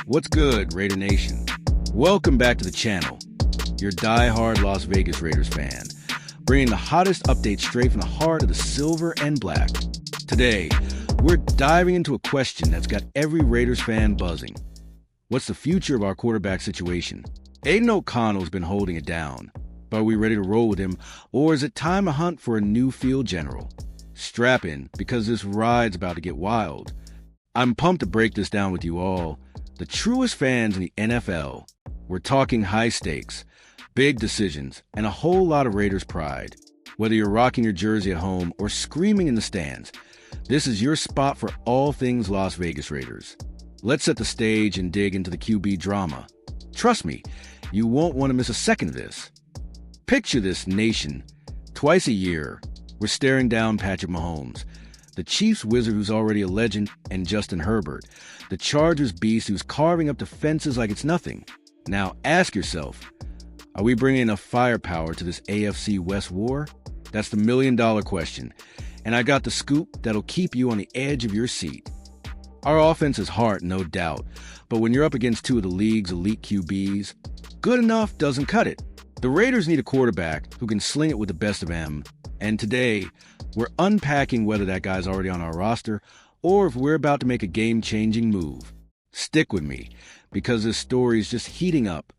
What's good, Raider Nation? Welcome back to the channel, your die-hard Las Vegas Raiders fan, bringing the hottest updates straight from the heart of the silver and black. Today, we're diving into a question that's got every Raiders fan buzzing. What's the future of our quarterback situation? Aidan O'Connell's been holding it down, but are we ready to roll with him, or is it time to hunt for a new field general? Strap in, because this ride's about to get wild. I'm pumped to break this down with you all, the truest fans in the NFL. We're talking high stakes, big decisions, and a whole lot of Raiders pride. Whether you're rocking your jersey at home or screaming in the stands, this is your spot for all things Las Vegas Raiders. Let's set the stage and dig into the QB drama. Trust me, you won't want to miss a second of this. Picture this, nation. Twice a year, we're staring down Patrick Mahomes, the Chiefs wizard who's already a legend, and Justin Herbert, the Chargers beast who's carving up defenses like it's nothing. Now ask yourself, are we bringing enough firepower to this AFC West war? That's the million-dollar question, and I got the scoop that'll keep you on the edge of your seat. Our offense is hard, no doubt, but when you're up against two of the league's elite QBs, good enough doesn't cut it. The Raiders need a quarterback who can sling it with the best of them, and today, we're unpacking whether that guy's already on our roster or if we're about to make a game-changing move. Stick with me, because this story is just heating up.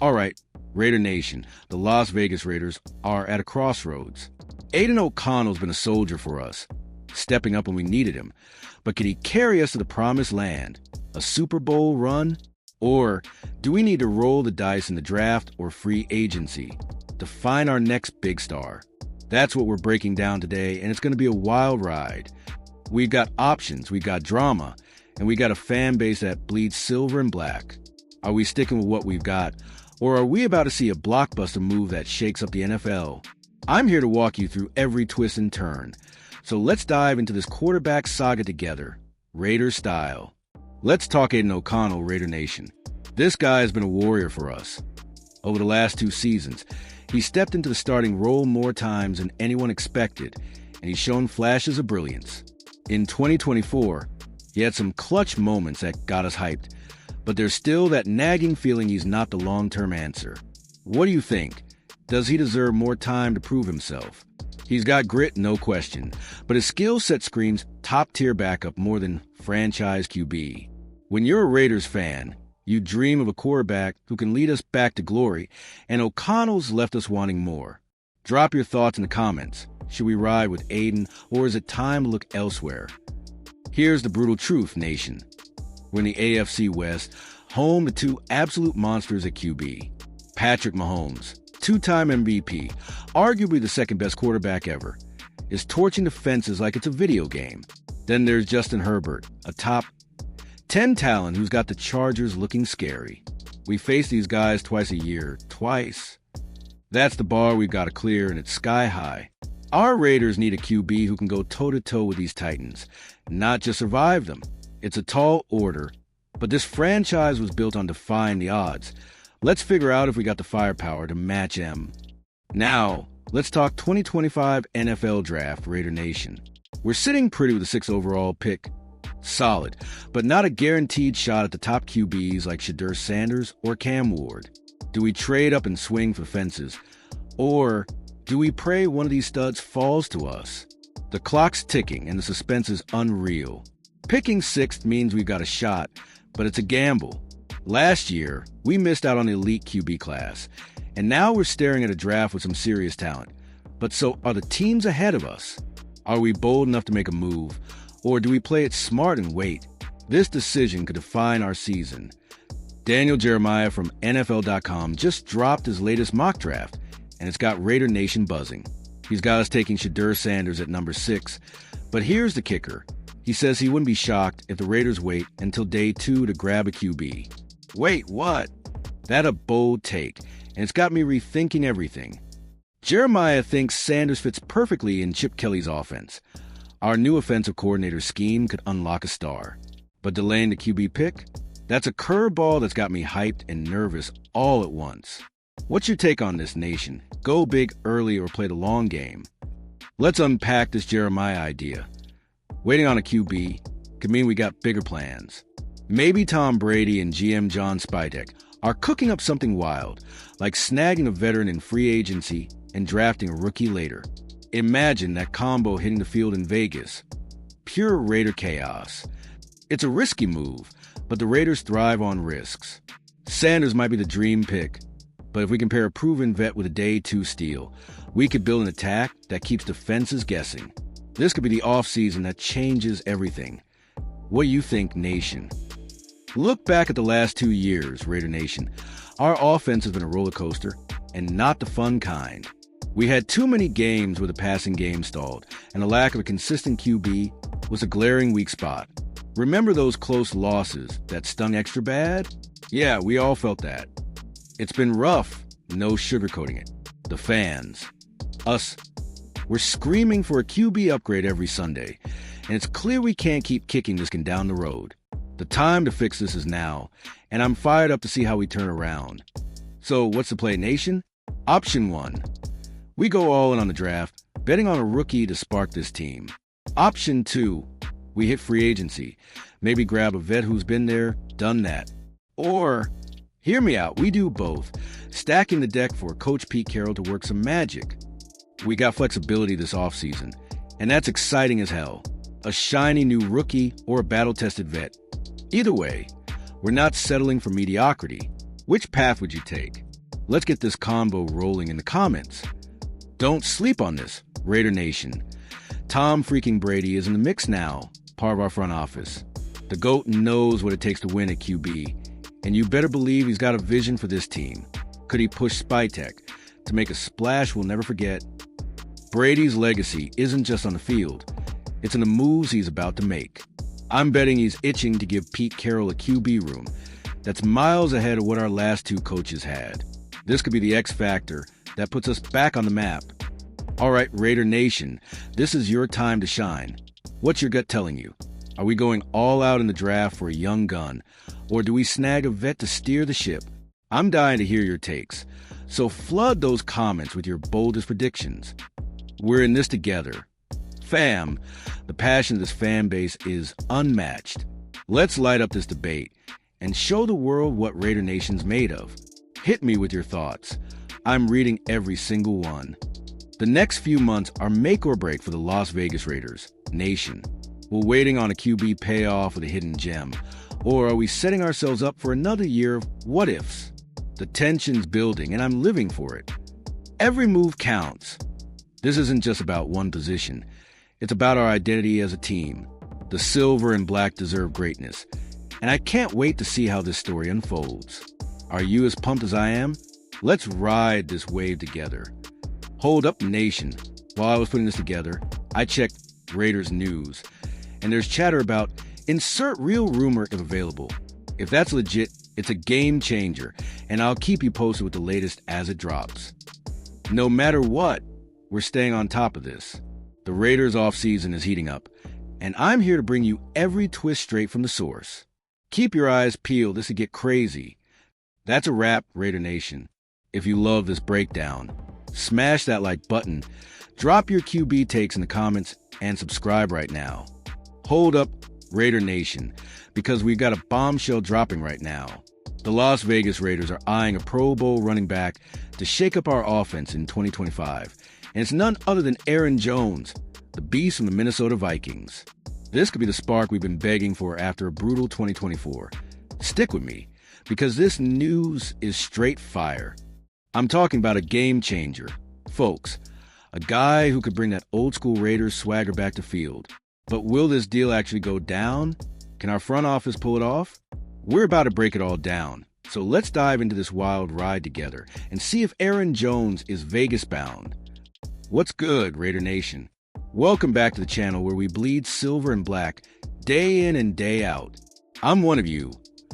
All right, Raider Nation, the Las Vegas Raiders are at a crossroads. Aidan O'Connell's been a soldier for us, stepping up when we needed him. But can he carry us to the promised land? A Super Bowl run? Or do we need to roll the dice in the draft or free agency to find our next big star? That's what we're breaking down today, and it's going to be a wild ride. We've got options, we've got drama, and we got a fan base that bleeds silver and black. Are we sticking with what we've got, or are we about to see a blockbuster move that shakes up the NFL? I'm here to walk you through every twist and turn. So let's dive into this quarterback saga together, Raiders style. Let's talk Aidan O'Connell, Raider Nation. This guy has been a warrior for us. Over the last 2 seasons, he stepped into the starting role more times than anyone expected, and he's shown flashes of brilliance. In 2024, he had some clutch moments that got us hyped, but there's still that nagging feeling he's not the long-term answer. What do you think? Does he deserve more time to prove himself? He's got grit, no question, but his skill set screams top-tier backup more than franchise QB. When you're a Raiders fan, you dream of a quarterback who can lead us back to glory, and O'Connell's left us wanting more. Drop your thoughts in the comments. Should we ride with Aidan, or is it time to look elsewhere? Here's the brutal truth, nation. We're in the AFC West, home to 2 absolute monsters at QB. Patrick Mahomes, 2-time MVP, arguably the second-best quarterback ever, is torching the fences like it's a video game. Then there's Justin Herbert, a top 10 talent who's got the Chargers looking scary. We face these guys twice a year. Twice. That's the bar we've got to clear, and it's sky high. Our Raiders need a QB who can go toe-to-toe with these Titans, not just survive them. It's a tall order, but this franchise was built on defying the odds. Let's figure out if we got the firepower to match them. Now, let's talk 2025 NFL Draft, Raider Nation. We're sitting pretty with the 6th overall pick. Solid, but not a guaranteed shot at the top QBs like Shedeur Sanders or Cam Ward. Do we trade up and swing for fences? Or do we pray one of these studs falls to us? The clock's ticking and the suspense is unreal. Picking 6th means we've got a shot, but it's a gamble. Last year, we missed out on the elite QB class, and now we're staring at a draft with some serious talent. But so are the teams ahead of us? Are we bold enough to make a move? Or do we play it smart and wait? This decision could define our season. Daniel Jeremiah from NFL.com just dropped his latest mock draft, and it's got Raider Nation buzzing. He's got us taking Shedeur Sanders at number 6. But here's the kicker. He says he wouldn't be shocked if the Raiders wait until day 2 to grab a QB. Wait, what? That's a bold take, and it's got me rethinking everything. Jeremiah thinks Sanders fits perfectly in Chip Kelly's offense. Our new offensive coordinator's scheme could unlock a star. But delaying the QB pick? That's a curveball that's got me hyped and nervous all at once. What's your take on this, nation? Go big early or play the long game? Let's unpack this Jeremiah idea. Waiting on a QB could mean we got bigger plans. Maybe Tom Brady and GM John Spidek are cooking up something wild, like snagging a veteran in free agency and drafting a rookie later. Imagine that combo hitting the field in Vegas. Pure Raider chaos. It's a risky move, but the Raiders thrive on risks. Sanders might be the dream pick, but if we can pair a proven vet with a day two steal, we could build an attack that keeps defenses guessing. This could be the offseason that changes everything. What do you think, Nation? Look back at the last 2 years, Raider Nation. Our offense has been a roller coaster, and not the fun kind. We had too many games where the passing game stalled, and the lack of a consistent QB was a glaring weak spot. Remember those close losses that stung extra bad? Yeah, we all felt that. It's been rough, no sugarcoating it. The fans, us, we're screaming for a QB upgrade every Sunday, and it's clear we can't keep kicking this can down the road. The time to fix this is now, and I'm fired up to see how we turn around. So what's the play, Nation? Option 1. We go all in on the draft, betting on a rookie to spark this team. Option 2. We hit free agency. Maybe grab a vet who's been there, done that. Or, hear me out, we do both. Stacking the deck for Coach Pete Carroll to work some magic. We got flexibility this offseason, and that's exciting as hell. A shiny new rookie or a battle-tested vet. Either way, we're not settling for mediocrity. Which path would you take? Let's get this combo rolling in the comments. Don't sleep on this, Raider Nation. Tom freaking Brady is in the mix now, part of our front office. The GOAT knows what it takes to win at QB, and you better believe he's got a vision for this team. Could he push Spytek to make a splash we'll never forget? Brady's legacy isn't just on the field. It's in the moves he's about to make. I'm betting he's itching to give Pete Carroll a QB room that's miles ahead of what our last two coaches had. This could be the X factor that puts us back on the map. All right, Raider Nation, this is your time to shine. What's your gut telling you? Are we going all out in the draft for a young gun, or do we snag a vet to steer the ship? I'm dying to hear your takes, so flood those comments with your boldest predictions. We're in this together. Fam, the passion of this fan base is unmatched. Let's light up this debate and show the world what Raider Nation's made of. Hit me with your thoughts. I'm reading every single one. The next few months are make or break for the Las Vegas Raiders Nation. We're waiting on a QB payoff with a hidden gem, or are we setting ourselves up for another year of what-ifs? The tension's building, and I'm living for it. Every move counts. This isn't just about one position. It's about our identity as a team. The silver and black deserve greatness, and I can't wait to see how this story unfolds. Are you as pumped as I am? Let's ride this wave together. Hold up, Nation. While I was putting this together, I checked Raiders news, and there's chatter about insert real rumor if available. If that's legit, it's a game changer, and I'll keep you posted with the latest as it drops. No matter what, we're staying on top of this. The Raiders offseason is heating up, and I'm here to bring you every twist straight from the source. Keep your eyes peeled, this could get crazy. That's a wrap, Raider Nation. If you love this breakdown, smash that like button, drop your QB takes in the comments, and subscribe right now. Hold up, Raider Nation, because we've got a bombshell dropping right now. The Las Vegas Raiders are eyeing a Pro Bowl running back to shake up our offense in 2025, and it's none other than Aaron Jones, the beast from the Minnesota Vikings. This could be the spark we've been begging for after a brutal 2024. Stick with me, because this news is straight fire. I'm talking about a game changer. Folks, a guy who could bring that old school Raiders swagger back to field. But will this deal actually go down? Can our front office pull it off? We're about to break it all down. So let's dive into this wild ride together and see if Aaron Jones is Vegas bound. What's good, Raider Nation? Welcome back to the channel where we bleed silver and black day in and day out. I'm one of you,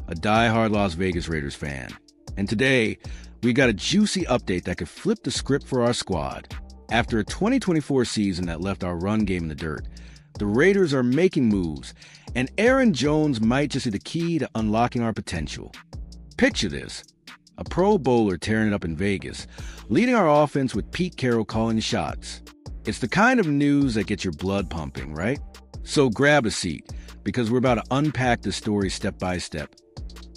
a die-hard Las Vegas Raiders fan. And today, we got a juicy update that could flip the script for our squad. After a 2024 season that left our run game in the dirt, the Raiders are making moves, and Aaron Jones might just be the key to unlocking our potential. Picture this. A Pro Bowler tearing it up in Vegas, leading our offense with Pete Carroll calling the shots. It's the kind of news that gets your blood pumping, right? So grab a seat, because we're about to unpack the story step by step.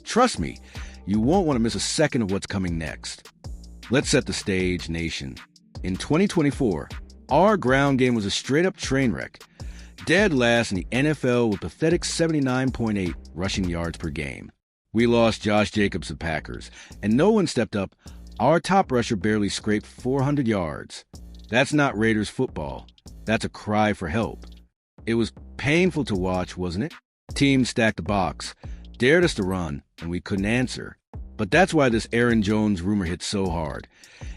Trust me, you won't want to miss a second of what's coming next. Let's set the stage, nation. In 2024, our ground game was a straight-up train wreck. Dead last in the NFL with pathetic 79.8 rushing yards per game. We lost Josh Jacobs of Packers, and no one stepped up. Our top rusher barely scraped 400 yards. That's not Raiders football. That's a cry for help. It was painful to watch, wasn't it? Teams stacked the box, dared us to run, and we couldn't answer. But that's why this Aaron Jones rumor hit so hard.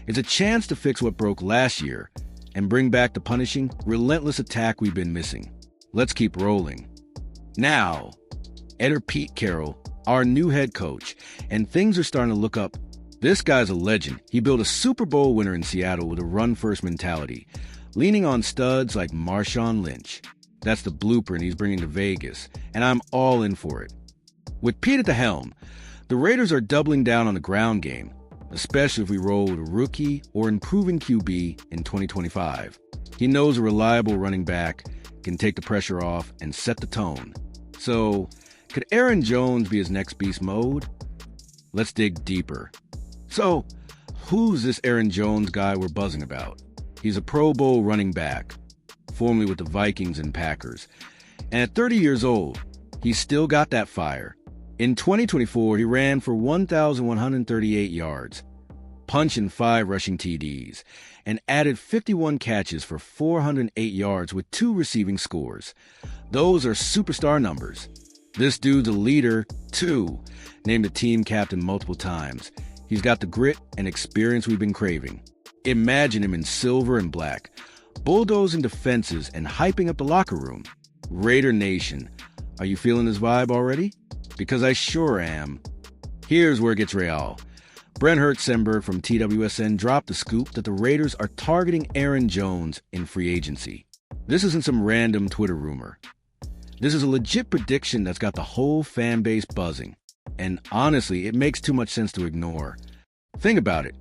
It's a chance to fix what broke last year and bring back the punishing, relentless attack we've been missing. Let's keep rolling. Now, enter Pete Carroll, our new head coach, and things are starting to look up. This guy's a legend. He built a Super Bowl winner in Seattle with a run-first mentality, leaning on studs like Marshawn Lynch. That's the blueprint he's bringing to Vegas, and I'm all in for it. With Pete at the helm, the Raiders are doubling down on the ground game, especially if we roll with a rookie or improving QB in 2025. He knows a reliable running back can take the pressure off and set the tone. So, could Aaron Jones be his next beast mode? Let's dig deeper. So, who's this Aaron Jones guy we're buzzing about? He's a Pro Bowl running back, formerly with the Vikings and Packers. And at 30 years old, he's still got that fire. In 2024, he ran for 1,138 yards, punching 5 rushing TDs, and added 51 catches for 408 yards with 2 receiving scores. Those are superstar numbers. This dude's a leader, too, named a team captain multiple times. He's got the grit and experience we've been craving. Imagine him in silver and black, bulldozing defenses and hyping up the locker room. Raider Nation, are you feeling this vibe already? Because I sure am. Here's where it gets real. Brent Hertzemberg from TWSN dropped the scoop that the Raiders are targeting Aaron Jones in free agency. This isn't some random Twitter rumor. This is a legit prediction that's got the whole fan base buzzing. And honestly, it makes too much sense to ignore. Think about it.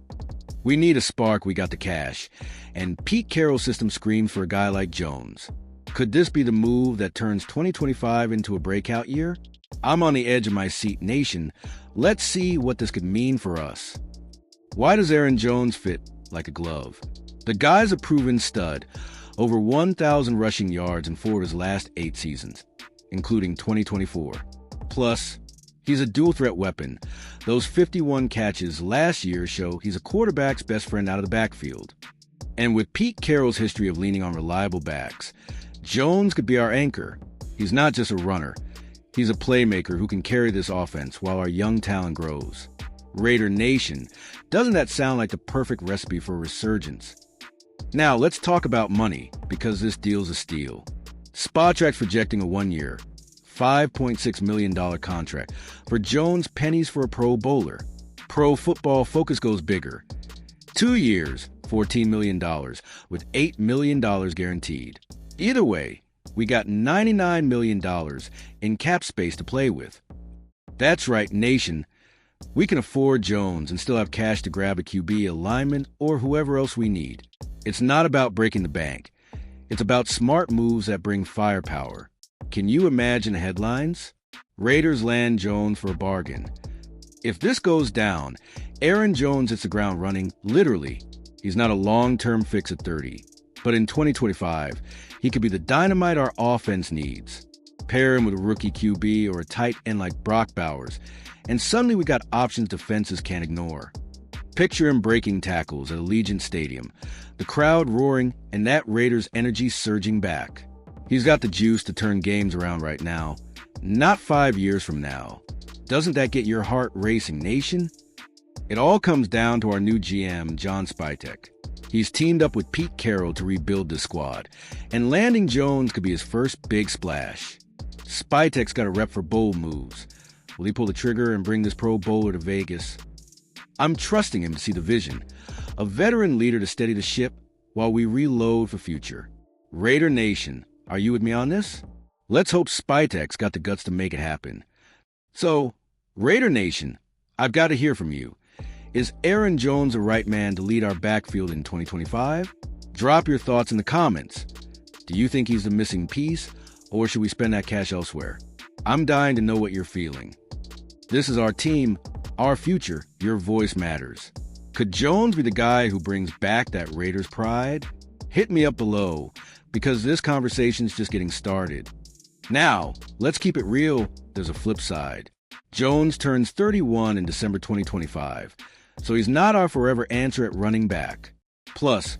We need a spark, we got the cash. And Pete Carroll's system screams for a guy like Jones. Could this be the move that turns 2025 into a breakout year? I'm on the edge of my seat, nation. Let's see what this could mean for us. Why does Aaron Jones fit like a glove? The guy's a proven stud. Over 1,000 rushing yards in 4 of his last 8 seasons, including 2024. Plus, he's a dual-threat weapon. Those 51 catches last year show he's a quarterback's best friend out of the backfield. And with Pete Carroll's history of leaning on reliable backs, Jones could be our anchor. He's not just a runner. He's a playmaker who can carry this offense while our young talent grows. Raider Nation, doesn't that sound like the perfect recipe for a resurgence? Now, let's talk about money, because this deal's a steal. Spotrac's projecting a 1-year, $5.6 million contract. For Jones, pennies for a Pro Bowler. Pro Football Focus goes bigger. 2 years, $14 million, with $8 million guaranteed. Either way, we got $99 million in cap space to play with. That's right, nation. We can afford Jones and still have cash to grab a QB, a lineman, or whoever else we need. It's not about breaking the bank. It's about smart moves that bring firepower. Can you imagine the headlines? Raiders land Jones for a bargain. If this goes down, Aaron Jones hits the ground running, literally. He's not a long-term fix at 30. But in 2025, he could be the dynamite our offense needs. Pair him with a rookie QB or a tight end like Brock Bowers, and suddenly we got options defenses can't ignore. Picture him breaking tackles at Allegiant Stadium, the crowd roaring, and that Raiders energy surging back. He's got the juice to turn games around right now, not 5 years from now. Doesn't that get your heart racing, nation? It all comes down to our new GM, John Spytek. He's teamed up with Pete Carroll to rebuild the squad, and landing Jones could be his first big splash. Spytek's got a rep for bold moves. Will he pull the trigger and bring this Pro Bowler to Vegas? I'm trusting him to see the vision, a veteran leader to steady the ship while we reload for future. Raider Nation, are you with me on this? Let's hope Spytek's got the guts to make it happen. So, Raider Nation, I've got to hear from you. Is Aaron Jones the right man to lead our backfield in 2025? Drop your thoughts in the comments. Do you think he's the missing piece, Or should we spend that cash elsewhere? I'm dying to know what you're feeling. This is our team, our future, your voice matters. Could Jones be the guy who brings back that Raiders pride? Hit me up below, because this conversation's just getting started. Now, let's keep it real, there's a flip side. Jones turns 31 in December 2025, so he's not our forever answer at running back. Plus,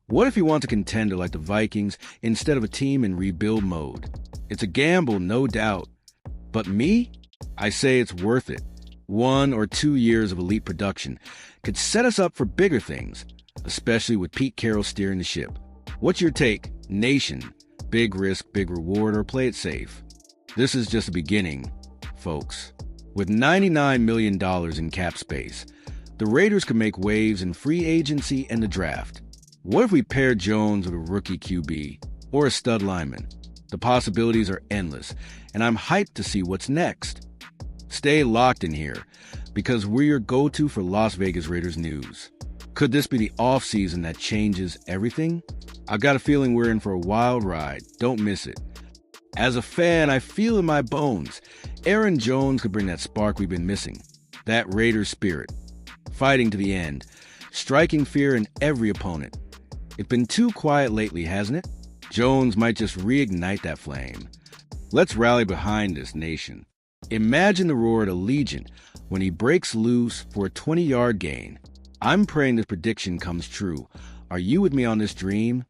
what if he wants a contender like the Vikings instead of a team in rebuild mode? It's a gamble, no doubt. But me? I say it's worth it. 1 or 2 years of elite production could set us up for bigger things, especially with Pete Carroll steering the ship. What's your take, Nation? Big risk, big reward, or play it safe? This is just the beginning, folks. With $99 million in cap space, the Raiders could make waves in free agency and the draft. What if we pair Jones with a rookie QB or a stud lineman? The possibilities are endless, and I'm hyped to see what's next. Stay locked in here, because we're your go-to for Las Vegas Raiders news. Could this be the offseason that changes everything? I've got a feeling we're in for a wild ride. Don't miss it. As a fan, I feel in my bones, Aaron Jones could bring that spark we've been missing. That Raiders spirit. Fighting to the end. Striking fear in every opponent. It's been too quiet lately, hasn't it? Jones might just reignite that flame. Let's rally behind this, Nation. Imagine the roar at Allegiant when he breaks loose for a 20-yard gain. I'm praying this prediction comes true. Are you with me on this dream?